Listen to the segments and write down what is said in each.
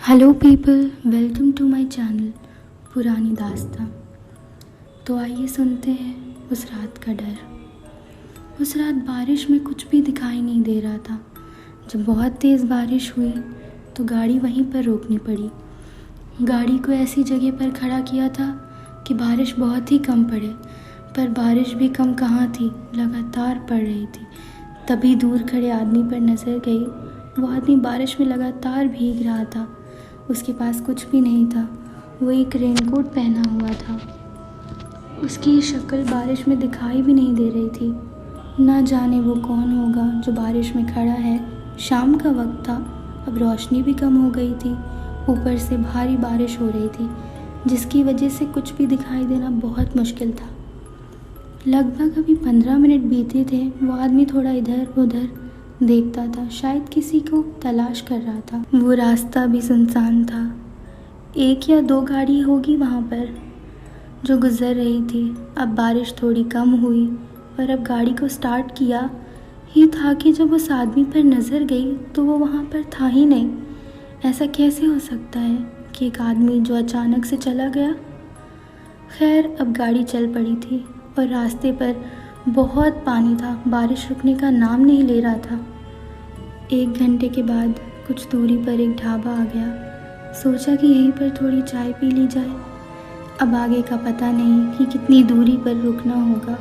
Hello people, welcome to my channel Purani Dastaan. तो आइए सुनते हैं उस रात का डर। उस रात बारिश में कुछ भी दिखाई नहीं दे रहा था। जब बहुत तेज़ बारिश हुई तो गाड़ी वहीं पर रोकनी पड़ी। गाड़ी को ऐसी जगह पर खड़ा किया था कि बारिश बहुत ही कम पड़े, पर बारिश भी कम कहाँ थी, लगातार पड़ रही थी। तभी दूर खड़े आदमी पर नज़र गई। वो आदमी बारिश में लगातार भीग रहा था। उसके पास कुछ भी नहीं था, वो एक रेनकोट पहना हुआ था। उसकी शक्ल बारिश में दिखाई भी नहीं दे रही थी। ना जाने वो कौन होगा जो बारिश में खड़ा है। शाम का वक्त था, अब रोशनी भी कम हो गई थी। ऊपर से भारी बारिश हो रही थी, जिसकी वजह से कुछ भी दिखाई देना बहुत मुश्किल था। लगभग अभी 15 मिनट बीते थे। वो आदमी थोड़ा इधर उधर देखता था, शायद किसी को तलाश कर रहा था। वो रास्ता भी सुनसान था। एक या दो गाड़ी होगी वहाँ पर जो गुजर रही थी। अब बारिश थोड़ी कम हुई और अब गाड़ी को स्टार्ट किया ही था कि जब उस आदमी पर नज़र गई तो वो वहाँ पर था ही नहीं। ऐसा कैसे हो सकता है कि एक आदमी जो अचानक से चला गया। खैर, अब गाड़ी चल पड़ी थी और रास्ते पर बहुत पानी था। बारिश रुकने का नाम नहीं ले रहा था। 1 घंटे के बाद कुछ दूरी पर एक ढाबा आ गया। सोचा कि यहीं पर थोड़ी चाय पी ली जाए। अब आगे का पता नहीं कि कितनी दूरी पर रुकना होगा।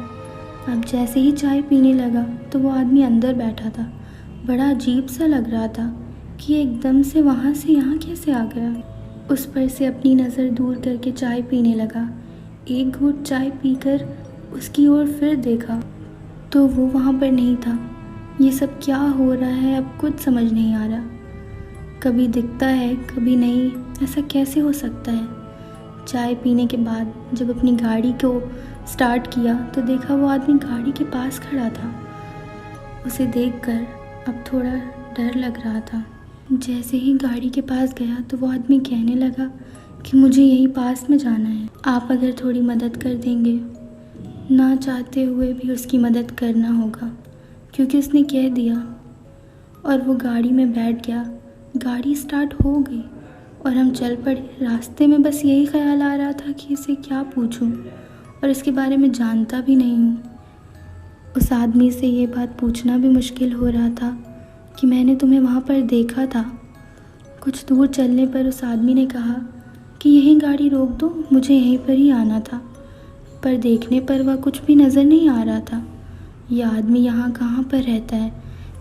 अब जैसे ही चाय पीने लगा तो वो आदमी अंदर बैठा था। बड़ा अजीब सा लग रहा था कि एकदम से वहाँ से यहाँ कैसे आ गया। उस पर से अपनी नज़र दूर करके चाय पीने लगा। एक घूंट चाय पीकर उसकी ओर फिर देखा तो वो वहाँ पर नहीं था। ये सब क्या हो रहा है, अब कुछ समझ नहीं आ रहा। कभी दिखता है कभी नहीं, ऐसा कैसे हो सकता है। चाय पीने के बाद जब अपनी गाड़ी को स्टार्ट किया तो देखा वो आदमी गाड़ी के पास खड़ा था। उसे देखकर अब थोड़ा डर लग रहा था। जैसे ही गाड़ी के पास गया तो वो आदमी कहने लगा कि मुझे यहीं पास में जाना है, आप अगर थोड़ी मदद कर देंगे। ना चाहते हुए भी उसकी मदद करना होगा क्योंकि उसने कह दिया और वो गाड़ी में बैठ गया। गाड़ी स्टार्ट हो गई और हम चल पड़े। रास्ते में बस यही ख्याल आ रहा था कि इसे क्या पूछूं, और इसके बारे में जानता भी नहीं हूँ। उस आदमी से ये बात पूछना भी मुश्किल हो रहा था कि मैंने तुम्हें वहाँ पर देखा था। कुछ दूर चलने पर उस आदमी ने कहा कि यहीं गाड़ी रोक दो, मुझे यहीं पर ही आना था। पर देखने पर वह कुछ भी नज़र नहीं आ रहा था। यह आदमी यहाँ कहाँ पर रहता है।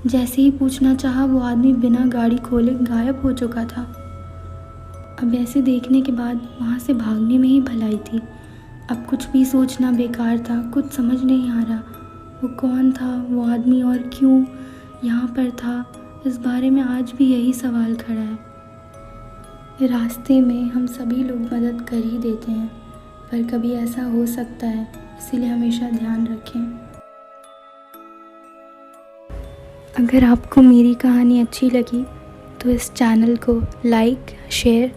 जैसे ही पूछना चाहा वो आदमी बिना गाड़ी खोले गायब हो चुका था। अब ऐसे देखने के बाद वहाँ से भागने में ही भलाई थी। अब कुछ भी सोचना बेकार था। कुछ समझ नहीं आ रहा वो कौन था वो आदमी और क्यों यहाँ पर था। इस बारे में आज भी यही सवाल खड़ा है। रास्ते में हम सभी लोग मदद कर ही देते हैं, पर कभी ऐसा हो सकता है, इसीलिए हमेशा ध्यान रखें। अगर आपको मेरी कहानी अच्छी लगी तो इस चैनल को लाइक, शेयर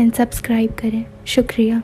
एंड सब्सक्राइब करें। शुक्रिया।